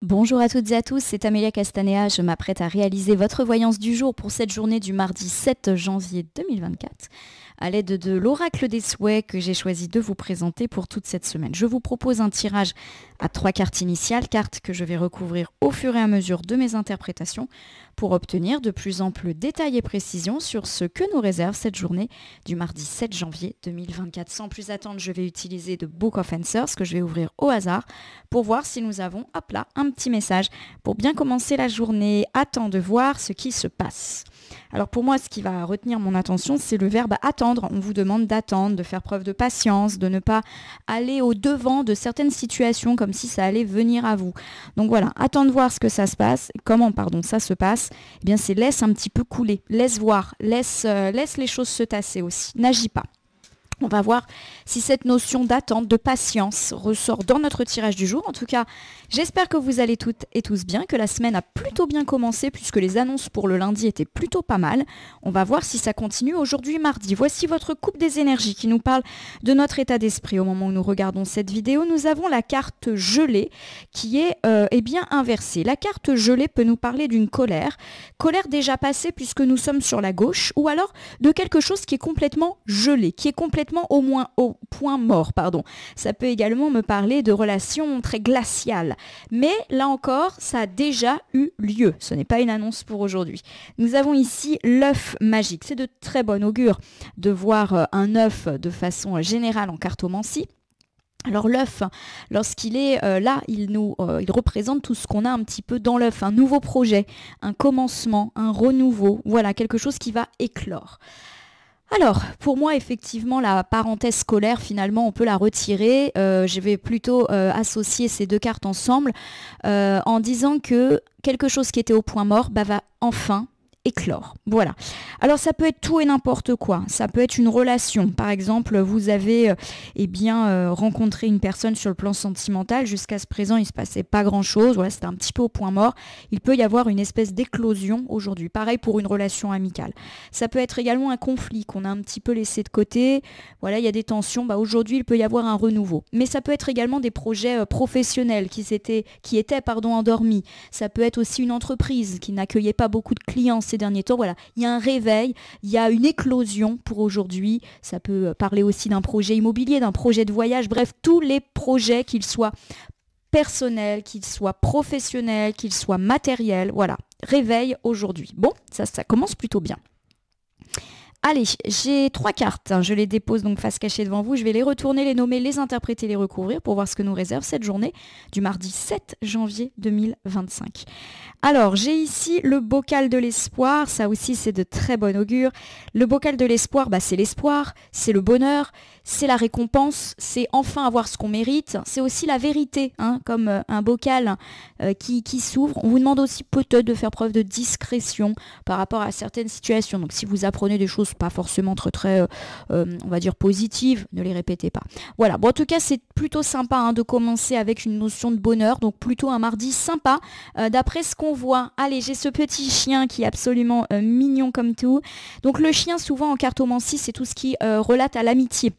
Bonjour à toutes et à tous, c'est Amélia Castanea. Je m'apprête à réaliser votre voyance du jour pour cette journée du mardi 7 janvier 2024 à l'aide de l'oracle des souhaits que j'ai choisi de vous présenter pour toute cette semaine. Je vous propose un tirage à 3 cartes initiales, cartes que je vais recouvrir au fur et à mesure de mes interprétations pour obtenir de plus amples détails et précisions sur ce que nous réserve cette journée du mardi 7 janvier 2024. Sans plus attendre, je vais utiliser The Book of Answers que je vais ouvrir au hasard pour voir si nous avons, hop là, un petit message pour bien commencer la journée. Attends de voir ce qui se passe. Alors pour moi, ce qui va retenir mon attention, c'est le verbe attendre. On vous demande d'attendre, de faire preuve de patience, de ne pas aller au devant de certaines situations comme si ça allait venir à vous. Donc voilà, attends de voir ce que ça se passe. Comment, pardon, ça se passe. Eh bien, c'est laisse un petit peu couler, laisse voir, laisse les choses se tasser aussi. N'agis pas. On va voir si cette notion d'attente, de patience ressort dans notre tirage du jour. En tout cas, j'espère que vous allez toutes et tous bien, que la semaine a plutôt bien commencé puisque les annonces pour le lundi étaient plutôt pas mal. On va voir si ça continue aujourd'hui mardi. Voici votre coupe des énergies qui nous parle de notre état d'esprit. Au moment où nous regardons cette vidéo, nous avons la carte gelée qui est bien inversée. La carte gelée peut nous parler d'une colère déjà passée puisque nous sommes sur la gauche, ou alors de quelque chose qui est complètement gelé, qui est complètement au point mort, pardon. Ça peut également me parler de relations très glaciales. Mais là encore, ça a déjà eu lieu. Ce n'est pas une annonce pour aujourd'hui. Nous avons ici l'œuf magique. C'est de très bon augure de voir un œuf de façon générale en cartomancie. Alors l'œuf, lorsqu'il est là, il représente tout ce qu'on a un petit peu dans l'œuf, un nouveau projet, un commencement, un renouveau, voilà, quelque chose qui va éclore. Alors, pour moi, effectivement, la parenthèse scolaire, finalement, on peut la retirer. Je vais plutôt associer ces deux cartes ensemble en disant que quelque chose qui était au point mort va enfin éclore. Voilà. Alors ça peut être tout et n'importe quoi. Ça peut être une relation. Par exemple, vous avez rencontré une personne sur le plan sentimental. Jusqu'à ce présent, il ne se passait pas grand-chose. Voilà, c'était un petit peu au point mort. Il peut y avoir une espèce d'éclosion aujourd'hui. Pareil pour une relation amicale. Ça peut être également un conflit qu'on a un petit peu laissé de côté. Voilà, il y a des tensions. Aujourd'hui, il peut y avoir un renouveau. Mais ça peut être également des projets professionnels qui étaient endormis. Ça peut être aussi une entreprise qui n'accueillait pas beaucoup de clients ces derniers temps. Voilà, il y a un réveil, il y a une éclosion pour aujourd'hui. Ça peut parler aussi d'un projet immobilier, d'un projet de voyage, bref, tous les projets, qu'ils soient personnels, qu'ils soient professionnels, qu'ils soient matériels, voilà, réveil aujourd'hui. Bon, ça commence plutôt bien. Allez, j'ai 3 cartes, je les dépose donc face cachée devant vous, je vais les retourner, les nommer, les interpréter, les recouvrir pour voir ce que nous réserve cette journée du mardi 7 janvier 2025. Alors, j'ai ici le bocal de l'espoir, ça aussi c'est de très bon augure. Le bocal de l'espoir, c'est l'espoir, c'est le bonheur, c'est la récompense, c'est enfin avoir ce qu'on mérite, c'est aussi la vérité, comme un bocal qui s'ouvre. On vous demande aussi peut-être de faire preuve de discrétion par rapport à certaines situations. Donc si vous apprenez des choses pas forcément très on va dire positives, ne les répétez pas. Voilà, bon en tout cas c'est plutôt sympa de commencer avec une notion de bonheur, donc plutôt un mardi sympa d'après ce qu'on voit. Allez, j'ai ce petit chien qui est absolument mignon comme tout. Donc le chien souvent en cartomancie c'est tout ce qui relate à l'amitié.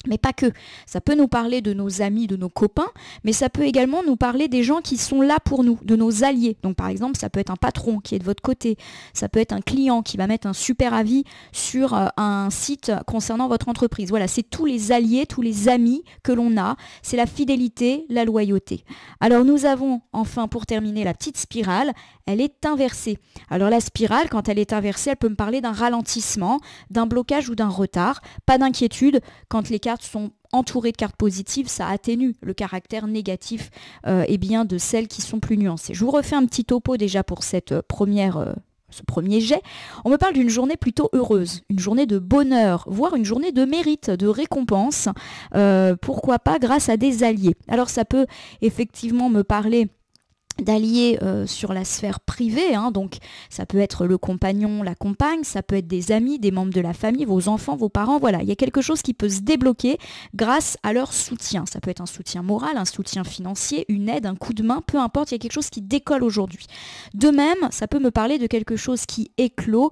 Mais pas que. Ça peut nous parler de nos amis, de nos copains, mais ça peut également nous parler des gens qui sont là pour nous, de nos alliés. Donc par exemple, ça peut être un patron qui est de votre côté, ça peut être un client qui va mettre un super avis sur un site concernant votre entreprise. Voilà, c'est tous les alliés, tous les amis que l'on a, c'est la fidélité, la loyauté. Alors nous avons enfin pour terminer la petite spirale, elle est inversée. Alors la spirale, quand elle est inversée, elle peut me parler d'un ralentissement, d'un blocage ou d'un retard. Pas d'inquiétude, quand les cartes sont entourées de cartes positives, ça atténue le caractère négatif de celles qui sont plus nuancées. Je vous refais un petit topo déjà pour cette ce premier jet. On me parle d'une journée plutôt heureuse, une journée de bonheur, voire une journée de mérite, de récompense, pourquoi pas grâce à des alliés. Alors ça peut effectivement me parler d'alliés sur la sphère privée, donc ça peut être le compagnon, la compagne, ça peut être des amis, des membres de la famille, vos enfants, vos parents, voilà, il y a quelque chose qui peut se débloquer grâce à leur soutien. Ça peut être un soutien moral, un soutien financier, une aide, un coup de main, peu importe, il y a quelque chose qui décolle aujourd'hui. De même, ça peut me parler de quelque chose qui éclot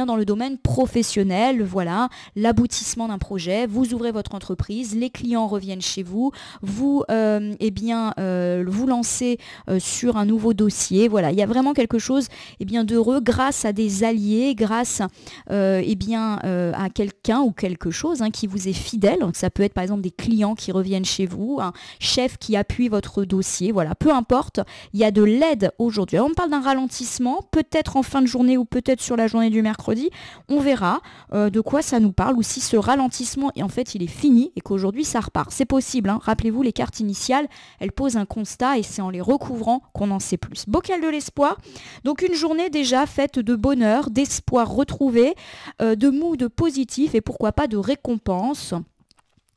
dans le domaine professionnel, voilà, l'aboutissement d'un projet, vous ouvrez votre entreprise, les clients reviennent chez vous, vous vous lancez sur sur un nouveau dossier. Voilà, il y a vraiment quelque chose d'heureux grâce à des alliés, grâce à quelqu'un ou quelque chose qui vous est fidèle. Donc, ça peut être par exemple des clients qui reviennent chez vous, un chef qui appuie votre dossier. Voilà, peu importe, il y a de l'aide aujourd'hui. Alors, on parle d'un ralentissement, peut-être en fin de journée ou peut-être sur la journée du mercredi. On verra de quoi ça nous parle ou si ce ralentissement, en fait, il est fini et qu'aujourd'hui, ça repart. C'est possible. Rappelez-vous, les cartes initiales, elles posent un constat et c'est en les recouvrant qu'on en sait plus. Bocal de l'espoir. Donc, une journée déjà faite de bonheur, d'espoir retrouvé, de mood positif et pourquoi pas de récompense.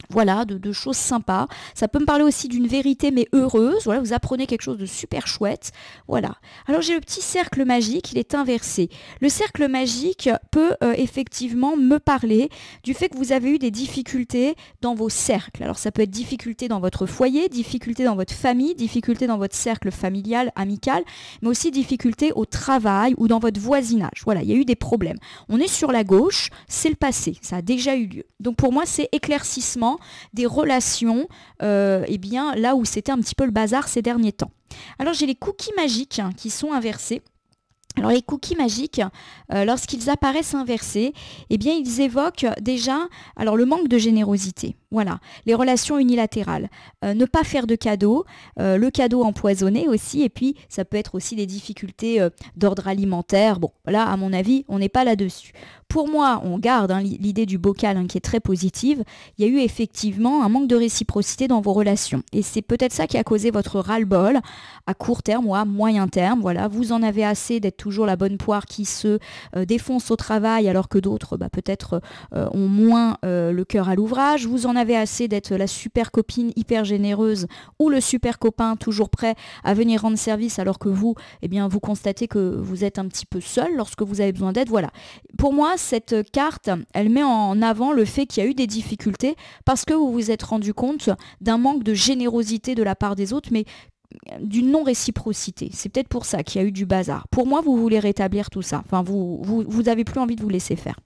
Voilà, de choses sympas. Ça peut me parler aussi d'une vérité mais heureuse. Voilà, vous apprenez quelque chose de super chouette. Voilà. Alors j'ai le petit cercle magique, il est inversé. Le cercle magique peut effectivement me parler du fait que vous avez eu des difficultés dans vos cercles. Alors ça peut être difficulté dans votre foyer, difficulté dans votre famille, difficulté dans votre cercle familial, amical, mais aussi difficulté au travail ou dans votre voisinage. Voilà, il y a eu des problèmes. On est sur la gauche, c'est le passé, ça a déjà eu lieu. Donc pour moi, c'est éclaircissement des relations, là où c'était un petit peu le bazar ces derniers temps. Alors j'ai les cookies magiques qui sont inversés. Alors les cookies magiques, lorsqu'ils apparaissent inversés, ils évoquent déjà le manque de générosité. Voilà, les relations unilatérales. Ne pas faire de cadeaux, le cadeau empoisonné aussi, et puis ça peut être aussi des difficultés d'ordre alimentaire. Bon, là, à mon avis, on n'est pas là-dessus. Pour moi, on garde l'idée du bocal qui est très positive. Il y a eu effectivement un manque de réciprocité dans vos relations. Et c'est peut-être ça qui a causé votre ras-le-bol à court terme ou à moyen terme. Voilà, vous en avez assez d'être toujours la bonne poire qui se défonce au travail alors que d'autres peut-être ont moins le cœur à l'ouvrage. Vous en avez assez d'être la super copine hyper généreuse ou le super copain toujours prêt à venir rendre service alors que vous, vous constatez que vous êtes un petit peu seul lorsque vous avez besoin d'aide. Voilà. Pour moi, cette carte, elle met en avant le fait qu'il y a eu des difficultés parce que vous vous êtes rendu compte d'un manque de générosité de la part des autres, mais d'une non-réciprocité. C'est peut-être pour ça qu'il y a eu du bazar. Pour moi, vous voulez rétablir tout ça. Enfin, vous avez plus envie de vous laisser faire.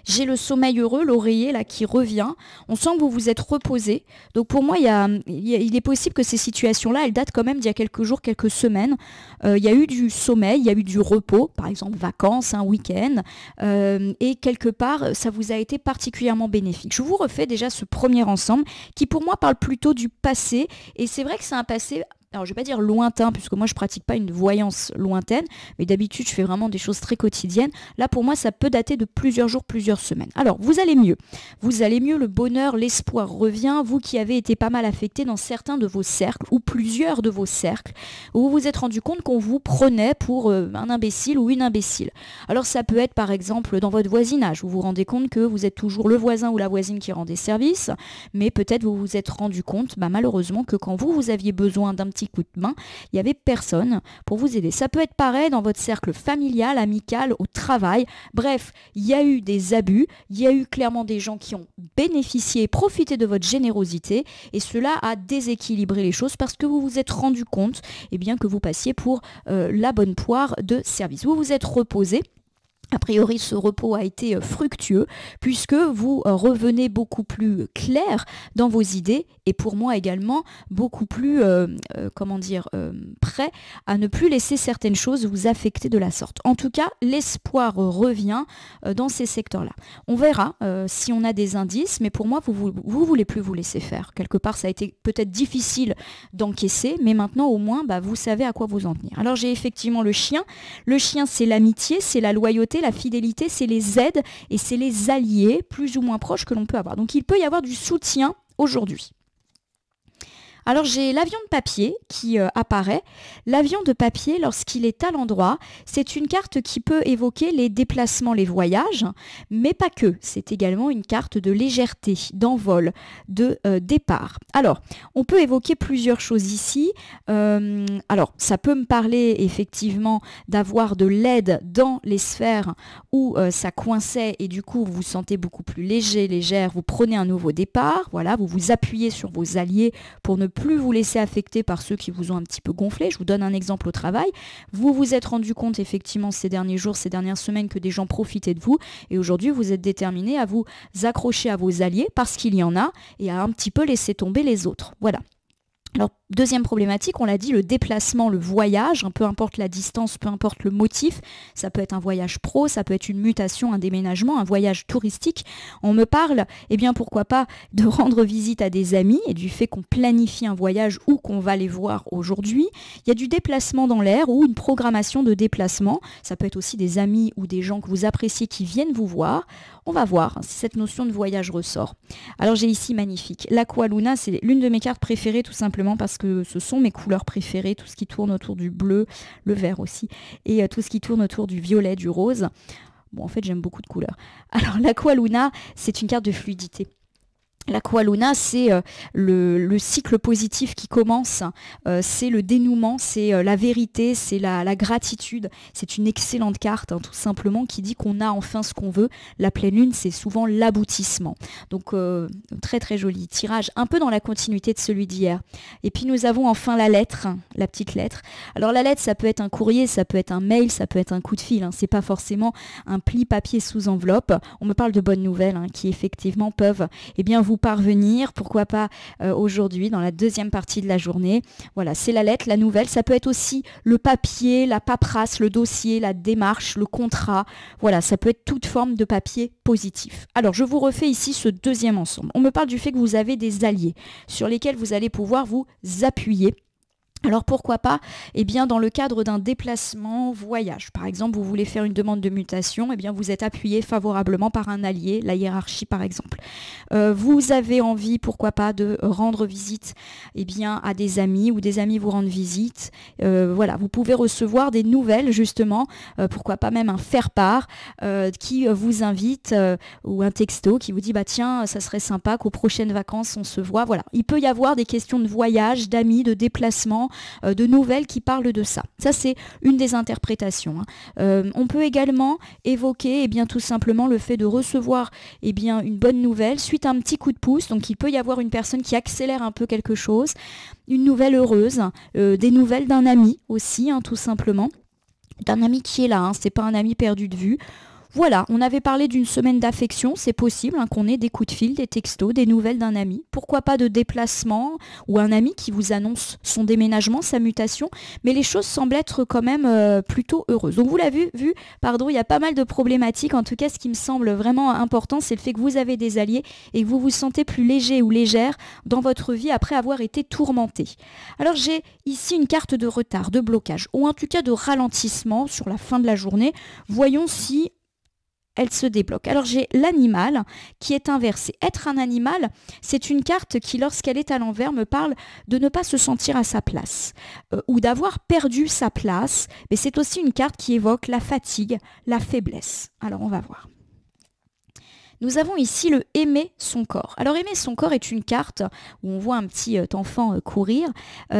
J'ai le sommeil heureux, l'oreiller là qui revient. On sent que vous vous êtes reposé. Donc pour moi, il est possible que ces situations-là, elles datent quand même d'il y a quelques jours, quelques semaines. Il y a eu du sommeil, il y a eu du repos, par exemple vacances, un week-end. Et quelque part, ça vous a été particulièrement bénéfique. Je vous refais déjà ce premier ensemble qui pour moi parle plutôt du passé. Et c'est vrai que c'est un passé... Alors, je ne vais pas dire lointain, puisque moi, je ne pratique pas une voyance lointaine, mais d'habitude, je fais vraiment des choses très quotidiennes. Là, pour moi, ça peut dater de plusieurs jours, plusieurs semaines. Alors, vous allez mieux. Vous allez mieux, le bonheur, l'espoir revient. Vous qui avez été pas mal affecté dans certains de vos cercles, ou plusieurs de vos cercles, où vous vous êtes rendu compte qu'on vous prenait pour un imbécile ou une imbécile. Alors, ça peut être, par exemple, dans votre voisinage. Vous vous rendez compte que vous êtes toujours le voisin ou la voisine qui rend des services, mais peut-être vous vous êtes rendu compte, malheureusement, que quand vous aviez besoin d'un petit coup de main, il n'y avait personne pour vous aider. Ça peut être pareil dans votre cercle familial, amical, au travail. Bref, il y a eu des abus, il y a eu clairement des gens qui ont bénéficié et profité de votre générosité et cela a déséquilibré les choses parce que vous vous êtes rendu compte que vous passiez pour la bonne poire de service. Vous vous êtes reposé. A priori, ce repos a été fructueux puisque vous revenez beaucoup plus clair dans vos idées et pour moi également beaucoup plus, prêt à ne plus laisser certaines choses vous affecter de la sorte. En tout cas, l'espoir revient dans ces secteurs-là. On verra si on a des indices, mais pour moi, vous voulez plus vous laisser faire. Quelque part, ça a été peut-être difficile d'encaisser, mais maintenant au moins, vous savez à quoi vous en tenir. Alors j'ai effectivement le chien. Le chien, c'est l'amitié, c'est la loyauté, la fidélité, c'est les aides et c'est les alliés plus ou moins proches que l'on peut avoir. Donc il peut y avoir du soutien aujourd'hui. Alors j'ai l'avion de papier qui apparaît. L'avion de papier, lorsqu'il est à l'endroit, c'est une carte qui peut évoquer les déplacements, les voyages, mais pas que. C'est également une carte de légèreté, d'envol, de départ. Alors, on peut évoquer plusieurs choses ici. Alors, ça peut me parler effectivement d'avoir de l'aide dans les sphères où ça coinçait et du coup, vous vous sentez beaucoup plus léger, légère. Vous prenez un nouveau départ, voilà, vous vous appuyez sur vos alliés pour ne plus vous laisser affecter par ceux qui vous ont un petit peu gonflé. Je vous donne un exemple au travail. Vous vous êtes rendu compte effectivement ces derniers jours, ces dernières semaines que des gens profitaient de vous et aujourd'hui vous êtes déterminé à vous accrocher à vos alliés parce qu'il y en a et à un petit peu laisser tomber les autres. Voilà. Alors, deuxième problématique, on l'a dit, le déplacement, le voyage, peu importe la distance, peu importe le motif, ça peut être un voyage pro, ça peut être une mutation, un déménagement, un voyage touristique. On me parle, eh bien pourquoi pas, de rendre visite à des amis et du fait qu'on planifie un voyage ou qu'on va les voir aujourd'hui. Il y a du déplacement dans l'air ou une programmation de déplacement. Ça peut être aussi des amis ou des gens que vous appréciez qui viennent vous voir. On va voir si cette notion de voyage ressort. Alors j'ai ici magnifique. L'Aqualuna, c'est l'une de mes cartes préférées tout simplement parce que ce sont mes couleurs préférées, tout ce qui tourne autour du bleu, le vert aussi, et tout ce qui tourne autour du violet, du rose. Bon, en fait, j'aime beaucoup de couleurs. Alors l'Aqualuna, c'est une carte de fluidité. L'Aqualuna, c'est le cycle positif qui commence, c'est le dénouement, c'est la vérité, c'est la gratitude. C'est une excellente carte, tout simplement, qui dit qu'on a enfin ce qu'on veut. La pleine lune, c'est souvent l'aboutissement. Donc, très très joli tirage, un peu dans la continuité de celui d'hier. Et puis, nous avons enfin la lettre, la petite lettre. Alors, la lettre, ça peut être un courrier, ça peut être un mail, ça peut être un coup de fil. C'est pas forcément un pli papier sous enveloppe. On me parle de bonnes nouvelles qui, effectivement, peuvent vous parvenir, pourquoi pas aujourd'hui dans la deuxième partie de la journée. Voilà, c'est la lettre, la nouvelle. Ça peut être aussi le papier, la paperasse, le dossier, la démarche, le contrat. Voilà, ça peut être toute forme de papier positif. Alors, je vous refais ici ce deuxième ensemble. On me parle du fait que vous avez des alliés sur lesquels vous allez pouvoir vous appuyer. Alors pourquoi pas, dans le cadre d'un déplacement, voyage. Par exemple, vous voulez faire une demande de mutation, vous êtes appuyé favorablement par un allié, la hiérarchie par exemple. Vous avez envie, pourquoi pas, de rendre visite à des amis ou des amis vous rendent visite. Voilà, vous pouvez recevoir des nouvelles justement, pourquoi pas même un faire-part qui vous invite ou un texto qui vous dit tiens, ça serait sympa qu'aux prochaines vacances on se voit. Voilà, il peut y avoir des questions de voyage, d'amis, de déplacement, de nouvelles qui parlent de ça. Ça, c'est une des interprétations. On peut également évoquer tout simplement le fait de recevoir une bonne nouvelle suite à un petit coup de pouce. Donc, il peut y avoir une personne qui accélère un peu quelque chose, une nouvelle heureuse, des nouvelles d'un ami aussi, tout simplement. D'un ami qui est là, c'est pas un ami perdu de vue. Voilà, on avait parlé d'une semaine d'affection, c'est possible qu'on ait des coups de fil, des textos, des nouvelles d'un ami. Pourquoi pas de déplacement ou un ami qui vous annonce son déménagement, sa mutation. Mais les choses semblent être quand même plutôt heureuses. Donc vous l'avez vu, il y a pas mal de problématiques. En tout cas, ce qui me semble vraiment important, c'est le fait que vous avez des alliés et que vous vous sentez plus léger ou légère dans votre vie après avoir été tourmenté. Alors j'ai ici une carte de retard, de blocage ou en tout cas de ralentissement sur la fin de la journée. Voyons si elle se débloque. Alors j'ai l'animal qui est inversé. Être un animal, c'est une carte qui, lorsqu'elle est à l'envers, me parle de ne pas se sentir à sa place ou d'avoir perdu sa place. Mais c'est aussi une carte qui évoque la fatigue, la faiblesse. Alors on va voir. Nous avons ici le aimer son corps. Alors aimer son corps est une carte où on voit un petit enfant courir.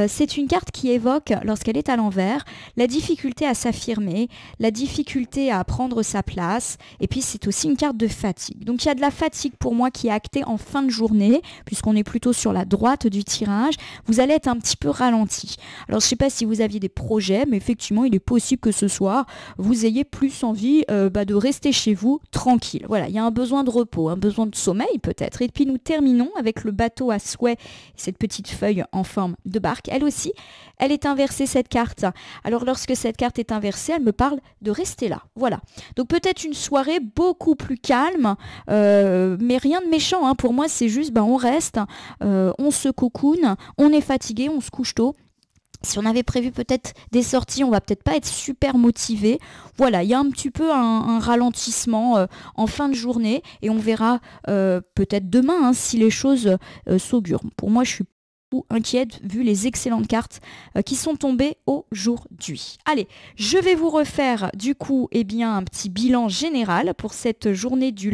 C'est une carte qui évoque, lorsqu'elle est à l'envers, la difficulté à s'affirmer, la difficulté à prendre sa place. Et puis c'est aussi une carte de fatigue. Donc il y a de la fatigue pour moi qui est actée en fin de journée, puisqu'on est plutôt sur la droite du tirage. Vous allez être un petit peu ralenti. Alors je ne sais pas si vous aviez des projets, mais effectivement il est possible que ce soir, vous ayez plus envie de rester chez vous tranquille. Voilà, il y a un besoin de repos, un besoin de sommeil peut-être. Et puis nous terminons avec le bateau à souhait, cette petite feuille en forme de barque. Elle aussi, elle est inversée cette carte. Alors lorsque cette carte est inversée, elle me parle de rester là. Voilà. Donc peut-être une soirée beaucoup plus calme, mais rien de méchant. Pour moi, c'est juste, on reste, on se cocoone, on est fatigué, on se couche tôt. Si on avait prévu peut-être des sorties, on va peut-être pas être super motivé. Voilà, il y a un petit peu un ralentissement en fin de journée et on verra peut-être demain si les choses s'augurent. Pour moi, je suis inquiète vu les excellentes cartes qui sont tombées aujourd'hui. Allez, je vais vous refaire du coup un petit bilan général pour cette journée du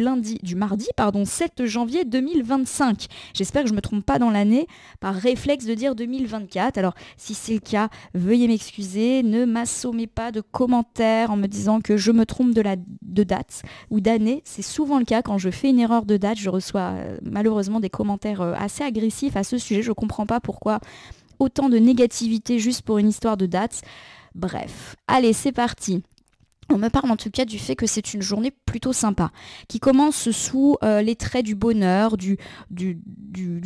mardi 7 janvier 2025. J'espère que je ne me trompe pas dans l'année, par réflexe de dire 2024. Alors si c'est le cas, veuillez m'excuser, ne m'assommez pas de commentaires en me disant que je me trompe de date ou d'année. C'est souvent le cas quand je fais une erreur de date, je reçois malheureusement des commentaires assez agressifs à ce sujet. Je comprends pas pourquoi autant de négativité juste pour une histoire de date. Bref, allez, c'est parti. On me parle en tout cas du fait que c'est une journée plutôt sympa, qui commence sous les traits du bonheur, du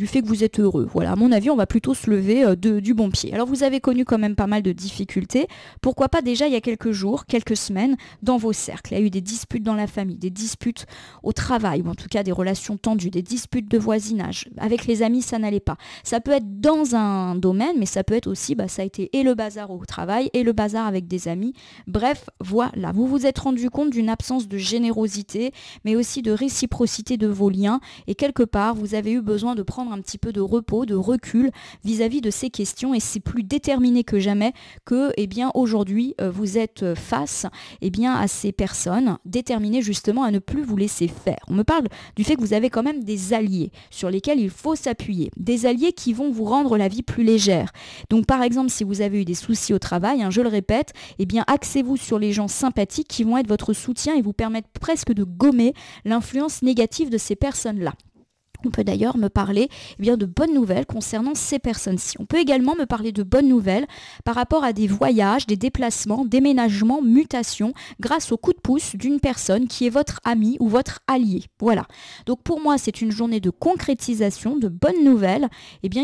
fait que vous êtes heureux. Voilà, à mon avis, on va plutôt se lever du bon pied. Alors vous avez connu quand même pas mal de difficultés. Pourquoi pas déjà il y a quelques jours, quelques semaines, dans vos cercles. Il y a eu des disputes dans la famille, des disputes au travail, ou en tout cas des relations tendues, des disputes de voisinage. Avec les amis, ça n'allait pas. Ça peut être dans un domaine, mais ça peut être aussi, ça a été et le bazar au travail, et le bazar avec des amis. Bref, voilà. Vous vous êtes rendu compte d'une absence de générosité, mais aussi de réciprocité de vos liens. Et quelque part, vous avez eu besoin de prendre un petit peu de repos, de recul vis-à-vis de ces questions. Et c'est plus déterminé que jamais que, aujourd'hui, vous êtes face, à ces personnes déterminées justement à ne plus vous laisser faire. On me parle du fait que vous avez quand même des alliés sur lesquels il faut s'appuyer. Des alliés qui vont vous rendre la vie plus légère. Donc par exemple, si vous avez eu des soucis au travail, je le répète, axez-vous sur les gens sympathiques qui vont être votre soutien et vous permettre presque de gommer l'influence négative de ces personnes-là. On peut d'ailleurs me parler de bonnes nouvelles concernant ces personnes-ci. On peut également me parler de bonnes nouvelles par rapport à des voyages, des déplacements, déménagements, mutations, grâce au coup de pouce d'une personne qui est votre ami ou votre allié. Voilà. Donc pour moi, c'est une journée de concrétisation, de bonnes nouvelles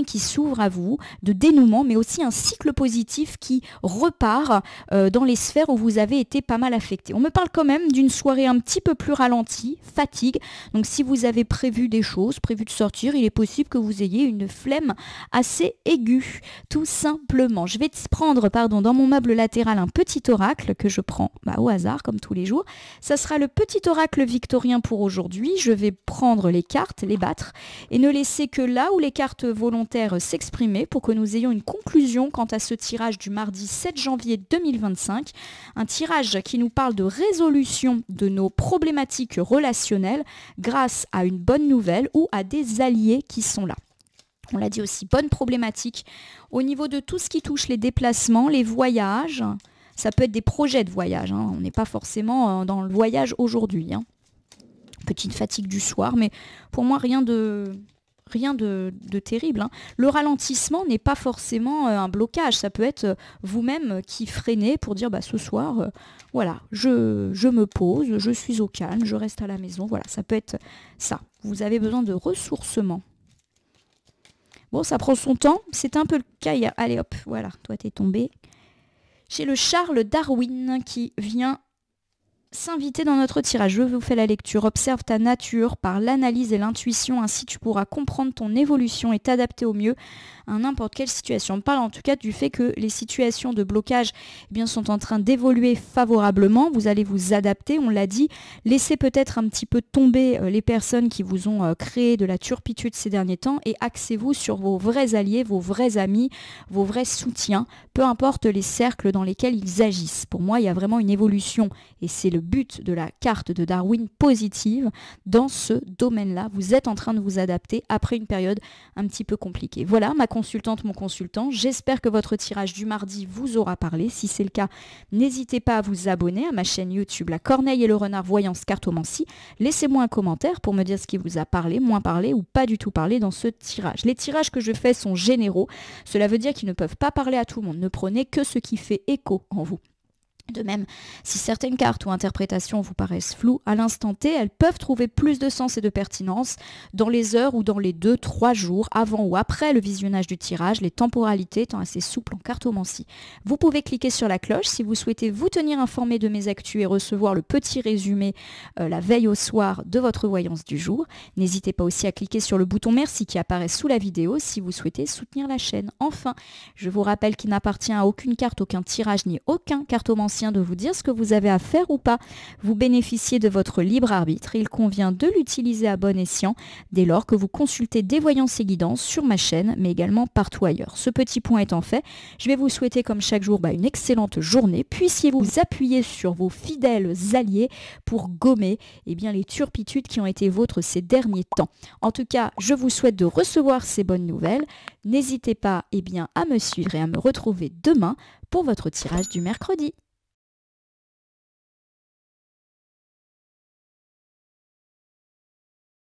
qui s'ouvre à vous, de dénouement, mais aussi un cycle positif qui repart dans les sphères où vous avez été pas mal affecté. On me parle quand même d'une soirée un petit peu plus ralentie, fatigue. Donc si vous avez prévu des choses, prévu de sortir, il est possible que vous ayez une flemme assez aiguë, tout simplement. Je vais prendre dans mon meuble latéral un petit oracle que je prends au hasard, comme tous les jours. Ça sera le petit oracle victorien pour aujourd'hui. Je vais prendre les cartes, les battre, et ne laisser que là où les cartes volontaires s'exprimer pour que nous ayons une conclusion quant à ce tirage du mardi 7 janvier 2025. Un tirage qui nous parle de résolution de nos problématiques relationnelles grâce à une bonne nouvelle ou à des alliés qui sont là. On l'a dit aussi, bonne problématique au niveau de tout ce qui touche les déplacements, les voyages. Ça peut être des projets de voyage, on n'est pas forcément dans le voyage aujourd'hui. Petite fatigue du soir, mais pour moi rien de terrible. Le ralentissement n'est pas forcément un blocage, ça peut être vous-même qui freinez pour dire ce soir, voilà, je me pose, je suis au calme, je reste à la maison, voilà, ça peut être ça. Vous avez besoin de ressourcement. Bon, ça prend son temps, c'est un peu le cas hier. Allez hop, voilà, toi t'es tombé. J'ai le Charles Darwin qui vient s'inviter dans notre tirage. Je vous fais la lecture. Observe ta nature par l'analyse et l'intuition, ainsi tu pourras comprendre ton évolution et t'adapter au mieux à n'importe quelle situation. On parle en tout cas du fait que les situations de blocage sont en train d'évoluer favorablement. Vous allez vous adapter, on l'a dit. Laissez peut-être un petit peu tomber les personnes qui vous ont créé de la turpitude ces derniers temps et axez-vous sur vos vrais alliés, vos vrais amis, vos vrais soutiens, peu importe les cercles dans lesquels ils agissent. Pour moi, il y a vraiment une évolution et c'est le but de la carte de Darwin positive dans ce domaine-là. Vous êtes en train de vous adapter après une période un petit peu compliquée. Voilà, ma consultante, mon consultant. J'espère que votre tirage du mardi vous aura parlé. Si c'est le cas, n'hésitez pas à vous abonner à ma chaîne YouTube La Corneille et le Renard Voyance Cartomancie. Laissez-moi un commentaire pour me dire ce qui vous a parlé, moins parlé ou pas du tout parlé dans ce tirage. Les tirages que je fais sont généraux. Cela veut dire qu'ils ne peuvent pas parler à tout le monde. Ne prenez que ce qui fait écho en vous. De même, si certaines cartes ou interprétations vous paraissent floues, à l'instant T, elles peuvent trouver plus de sens et de pertinence dans les heures ou dans les 2-3 jours avant ou après le visionnage du tirage, les temporalités étant assez souples en cartomancie. Vous pouvez cliquer sur la cloche si vous souhaitez vous tenir informé de mes actus et recevoir le petit résumé la veille au soir de votre voyance du jour. N'hésitez pas aussi à cliquer sur le bouton merci qui apparaît sous la vidéo si vous souhaitez soutenir la chaîne. Enfin, je vous rappelle qu'il n'appartient à aucune carte, aucun tirage ni aucun cartomancien de vous dire ce que vous avez à faire ou pas. Vous bénéficiez de votre libre arbitre. Il convient de l'utiliser à bon escient dès lors que vous consultez des voyances et guidances sur ma chaîne, mais également partout ailleurs. Ce petit point étant fait, je vais vous souhaiter comme chaque jour une excellente journée. Puissiez-vous vous appuyer sur vos fidèles alliés pour gommer les turpitudes qui ont été vôtres ces derniers temps. En tout cas, je vous souhaite de recevoir ces bonnes nouvelles. N'hésitez pas à me suivre et à me retrouver demain pour votre tirage du mercredi.